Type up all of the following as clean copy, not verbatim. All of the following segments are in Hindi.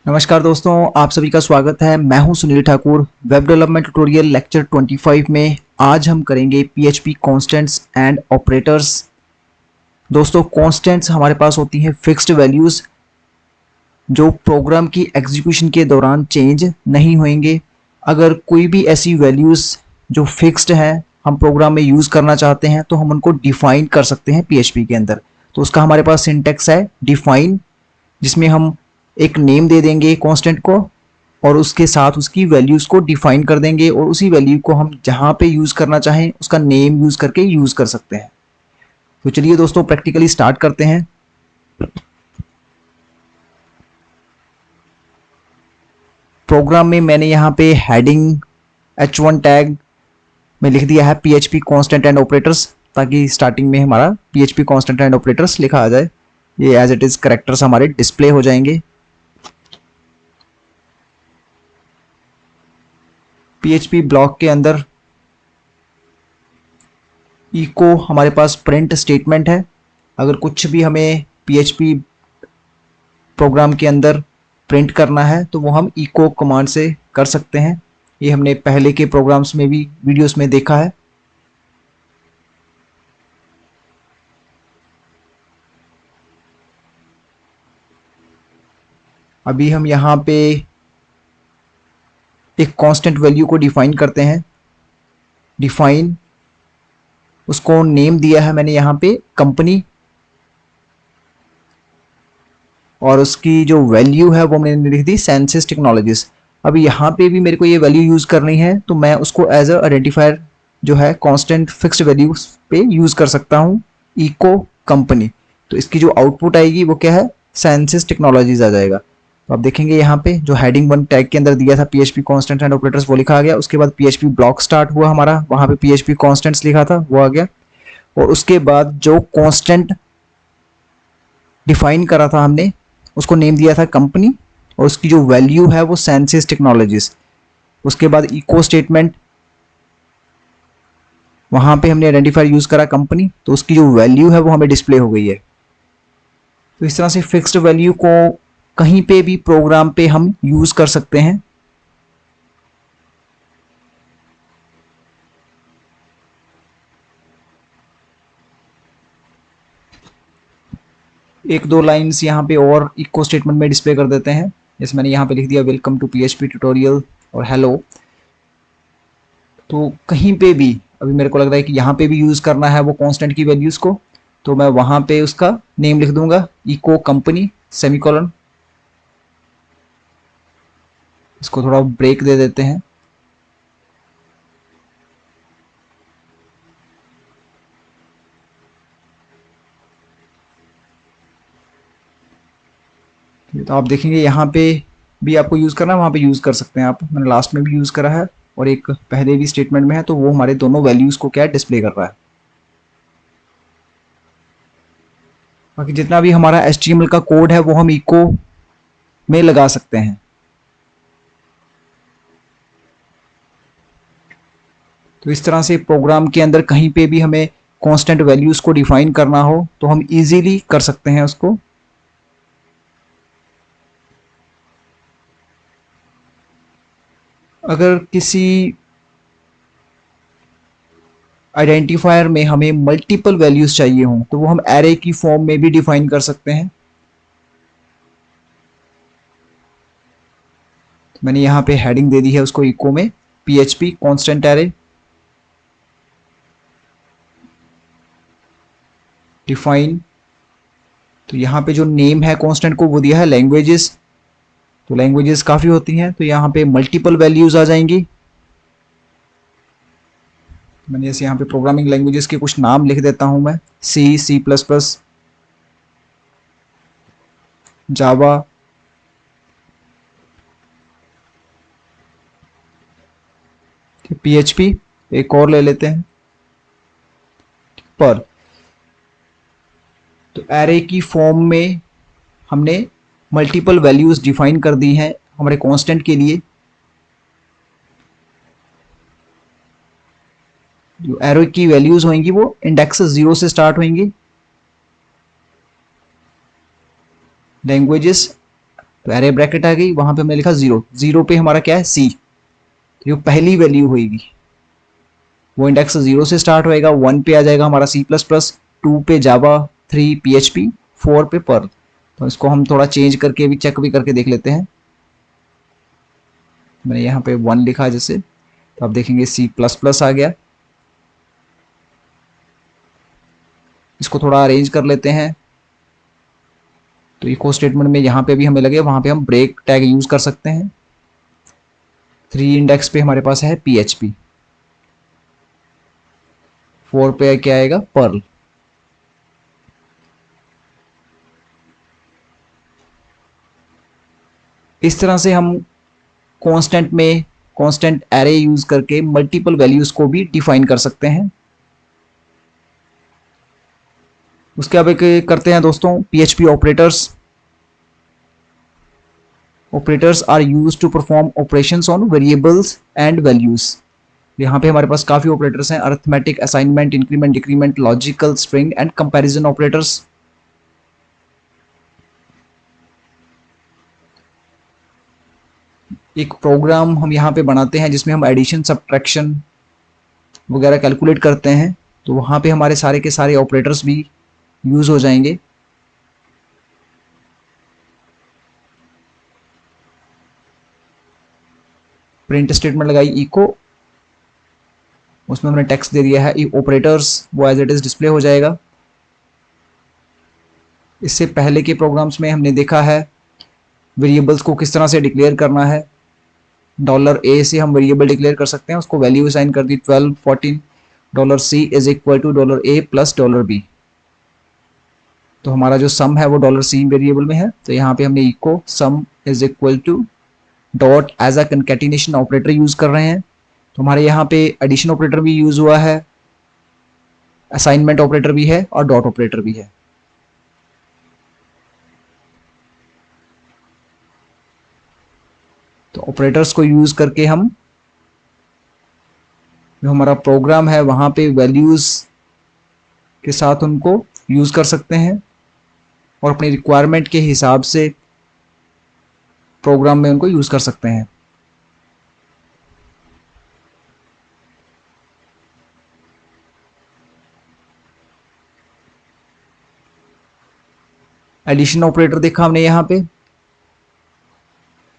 नमस्कार दोस्तों, आप सभी का स्वागत है। मैं हूं Sunil Thakur. Web development tutorial lecture 25 में आज हम करेंगे पीएचपी कॉन्स्टेंट्स एंड ऑपरेटर्स। दोस्तों, कॉन्स्टेंट्स हमारे पास होती हैं फिक्स्ड वैल्यूज जो प्रोग्राम की एग्जीक्यूशन के दौरान चेंज नहीं होंगे। अगर कोई भी ऐसी वैल्यूज जो फिक्स्ड है हम प्रोग्राम में यूज करना चाहते हैं तो हम उनको डिफाइन कर सकते हैं पीएचपी के अंदर। तो उसका हमारे पास सिंटेक्स है डिफाइन, जिसमें हम एक नेम दे देंगे कांस्टेंट को और उसके साथ उसकी वैल्यूज को डिफाइन कर देंगे और उसी वैल्यू को हम जहां पे यूज करना चाहें उसका नेम यूज करके यूज कर सकते हैं। तो चलिए दोस्तों, प्रैक्टिकली स्टार्ट करते हैं। प्रोग्राम में मैंने यहाँ पे हेडिंग h1 टैग में लिख दिया है पीएचपी कांस्टेंट एंड ऑपरेटर्स, ताकि स्टार्टिंग में हमारा पीएचपी कांस्टेंट एंड ऑपरेटर्स लिखा आ जाए। ये एज इट इज कैरेक्टर्स हमारे डिस्प्ले हो जाएंगे। पीएचपी ब्लॉक के अंदर इको हमारे पास प्रिंट स्टेटमेंट है। अगर कुछ भी हमें पीएचपी प्रोग्राम के अंदर प्रिंट करना है तो वो हम इको कमांड से कर सकते हैं। ये हमने पहले के प्रोग्राम्स में भी वीडियोस में देखा है। अभी हम यहाँ पे एक कांस्टेंट वैल्यू को डिफाइन करते हैं। डिफाइन, उसको नेम दिया है मैंने यहाँ पे कंपनी, और उसकी जो वैल्यू है वो मैंने लिख दी सेंसिस टेक्नोलॉजीज। अब यहाँ पे भी मेरे को ये वैल्यू यूज करनी है तो मैं उसको एज अ आइडेंटिफायर जो है कांस्टेंट फिक्स्ड वैल्यू पे यूज कर सकता हूँ, इको कंपनी। तो इसकी जो आउटपुट आएगी वो क्या है, सेंसिस टेक्नोलॉजीज आ जाएगा। तो आप देखेंगे यहाँ पे जो हेडिंग 1 टैग के अंदर दिया था पीएचपी कांस्टेंट एंड ऑपरेटर्स वो लिखा आ गया। उसके बाद पीएचपी ब्लॉक स्टार्ट हुआ हमारा, वहां पे पीएचपी कांस्टेंट्स लिखा था वो आ गया। और उसके बाद जो कांस्टेंट डिफाइन करा था हमने उसको नेम दिया था कंपनी और उसकी जो वैल्यू है वो सेंसिस टेक्नोलॉजीज। उसके बाद इको स्टेटमेंट, वहां पे हमने आइडेंटिफायर यूज करा कंपनी, तो उसकी जो वैल्यू है वो हमें डिस्प्ले हो गई है। तो इस तरह से फिक्स्ड वैल्यू को कहीं पे भी प्रोग्राम पे हम यूज कर सकते हैं। एक दो लाइंस यहाँ पे और इको स्टेटमेंट में डिस्प्ले कर देते हैं। जैसे मैंने यहाँ पे लिख दिया वेलकम टू पीएचपी ट्यूटोरियल और हेलो। तो कहीं पे भी अभी मेरे को लग रहा है कि यहाँ पे भी यूज करना है वो कांस्टेंट की वैल्यूज को, तो मैं वहां पे उसका नेम लिख दूंगा इको कंपनी सेमीकोलन। इसको थोड़ा ब्रेक दे देते हैं। तो आप देखेंगे यहाँ पे भी आपको यूज करना है, वहां पे यूज कर सकते हैं आप। मैंने लास्ट में भी यूज करा है और एक पहले भी स्टेटमेंट में है, तो वो हमारे दोनों वैल्यूज को क्या डिस्प्ले कर रहा है। बाकी जितना भी हमारा HTML का कोड है वो हम इको में लगा सकते हैं। तो इस तरह से प्रोग्राम के अंदर कहीं पे भी हमें कांस्टेंट वैल्यूज को डिफाइन करना हो तो हम इजीली कर सकते हैं उसको। अगर किसी आइडेंटिफायर में हमें मल्टीपल वैल्यूज चाहिए हों तो वो हम एरे की फॉर्म में भी डिफाइन कर सकते हैं। तो मैंने यहाँ पे हेडिंग दे दी है उसको इको में पीएचपी कांस्टेंट एरे डिफाइन। तो यहाँ पे जो नेम है कांस्टेंट को वो दिया है लैंग्वेजेस। तो लैंग्वेजेस काफ़ी होती हैं तो यहाँ पे मल्टीपल वैल्यूज आ जाएंगी। मैंने जैसे यहाँ पे प्रोग्रामिंग लैंग्वेजेस के कुछ नाम लिख देता हूँ मैं, सी प्लस प्लस, जावा, पीएचपी। एक और ले लेते हैं पर। तो एरे की फॉर्म में हमने मल्टीपल वैल्यूज डिफाइन कर दी हैं हमारे कांस्टेंट के लिए। जो एरो की वैल्यूज होंगी वो इंडेक्स 0 से स्टार्ट होंगी। लैंग्वेजेस तो एरे ब्रैकेट आ गई, वहां पे हमने लिखा 0, 0 पे हमारा क्या है सी, तो ये पहली वैल्यू होगी, वो इंडेक्स 0 से स्टार्ट होएगा, 1 पे आ जाएगा हमारा सी प्लस प्लस, 2 पे जावा, 3 PHP, 4 पे पर्ल। तो इसको हम थोड़ा चेंज करके भी चेक भी करके देख लेते हैं। मैंने यहाँ पे 1 लिखा जैसे, तो आप देखेंगे सी प्लस प्लस आ गया। इसको थोड़ा अरेंज कर लेते हैं। तो इको स्टेटमेंट में यहाँ पे भी हमें लगे, वहां पे हम ब्रेक टैग यूज कर सकते हैं। 3 इंडेक्स पे हमारे पास है PHP, 4 पे क्या आएगा पर्ल। इस तरह से हम कांस्टेंट में कांस्टेंट एरे यूज करके मल्टीपल वैल्यूज को भी डिफाइन कर सकते हैं। उसके अब एक करते हैं दोस्तों PHP operators. Operators are use to perform operations on variables and values. यहाँ पे हमारे पास काफी ऑपरेटर्स हैं, arithmetic, assignment, increment, decrement, logical, string and comparison operators. एक प्रोग्राम हम यहाँ पे बनाते हैं जिसमें हम एडिशन, सब्ट्रैक्शन वगैरह कैलकुलेट करते हैं, तो वहां पे हमारे सारे के सारे ऑपरेटर्स भी यूज हो जाएंगे। प्रिंट स्टेटमेंट लगाई इको, उसमें हमने टेक्स्ट दे दिया है ऑपरेटर्स, वो एज इट इज डिस्प्ले हो जाएगा। इससे पहले के प्रोग्राम्स में हमने देखा है वेरिएबल्स को किस तरह से डिक्लेयर करना है। $A से हम वेरिएबल डिक्लेयर कर सकते हैं, उसको वैल्यू असाइन कर दी 12, 14, $C is equal to $A plus $B। तो हमारा जो सम है वो $C वेरिएबल में है, तो यहाँ पे हमने echo sum is equal to dot as a concatenation operator use कर रहे हैं। तो हमारे यहाँ पे एडिशन ऑपरेटर भी यूज हुआ है, असाइनमेंट ऑपरेटर भी है और डॉट ऑपरेटर भी है। तो ऑपरेटर्स को यूज करके हम जो हमारा प्रोग्राम है वहां पे वैल्यूज के साथ उनको यूज कर सकते हैं और अपनी रिक्वायरमेंट के हिसाब से प्रोग्राम में उनको यूज कर सकते हैं। एडिशन ऑपरेटर देखा हमने यहाँ पे।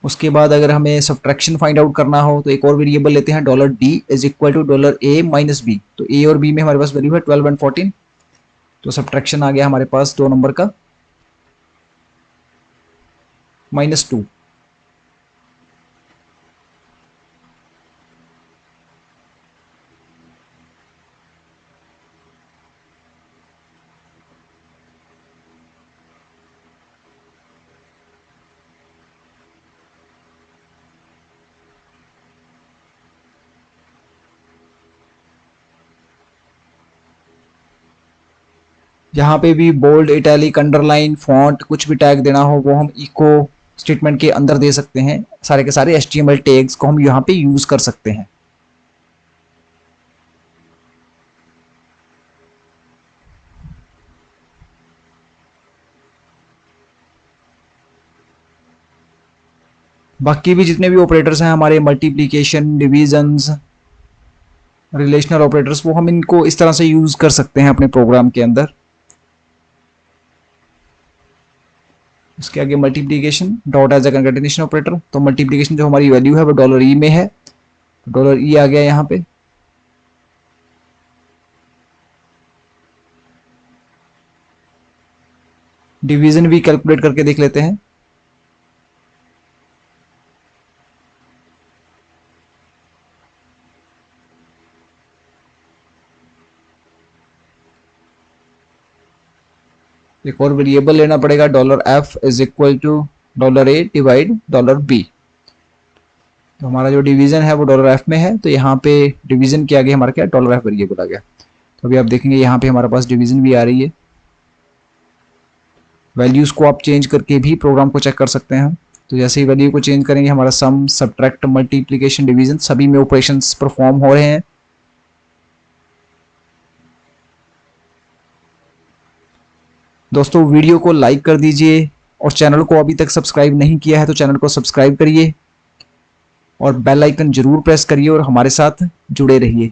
उसके बाद अगर हमें सब्ट्रैक्शन फाइंड आउट करना हो तो एक और वेरिएबल लेते हैं $D is equal to $A minus B। तो A और B में हमारे पास वैल्यू है 12 एंड 14, तो सब्ट्रैक्शन आ गया हमारे पास 2 नंबर का -2। जहाँ पे भी बोल्ड, इटैलिक, अंडरलाइन, फॉन्ट कुछ भी टैग देना हो वो हम इको स्टेटमेंट के अंदर दे सकते हैं। सारे के सारे HTML टैग्स को हम यहाँ पे यूज कर सकते हैं। बाकी भी जितने भी ऑपरेटर्स हैं हमारे, मल्टीप्लिकेशन, डिविजन्स, रिलेशनल ऑपरेटर्स, वो हम इनको इस तरह से यूज कर सकते हैं अपने प्रोग्राम के अंदर। उसके आगे multiplication dot as a concatenation operator. तो मल्टीप्लिकेशन जो हमारी वैल्यू है वो $E में है, $E आ गया यहाँ पे। डिवीजन भी कैलकुलेट करके देख लेते हैं। एक और वेरिएबल लेना पड़ेगा, $F is equal to $A divide $B। तो हमारा जो डिवीजन है वो $F में है, तो यहाँ पे डिवीजन के आगे हमारा क्या $F वेरिएबल आ गया। तो अभी आप देखेंगे यहाँ पे हमारे पास डिवीजन भी आ रही है। वैल्यूज को आप चेंज करके भी प्रोग्राम को चेक कर सकते हैं। तो जैसे ही वैल्यू को चेंज करेंगे हमारा सम, सब्ट्रैक्ट, मल्टीप्लिकेशन, डिवीजन सभी में ऑपरेशंस परफॉर्म हो रहे हैं। दोस्तों वीडियो को लाइक कर दीजिए और चैनल को अभी तक सब्सक्राइब नहीं किया है तो चैनल को सब्सक्राइब करिए और बेल आइकन जरूर प्रेस करिए और हमारे साथ जुड़े रहिए।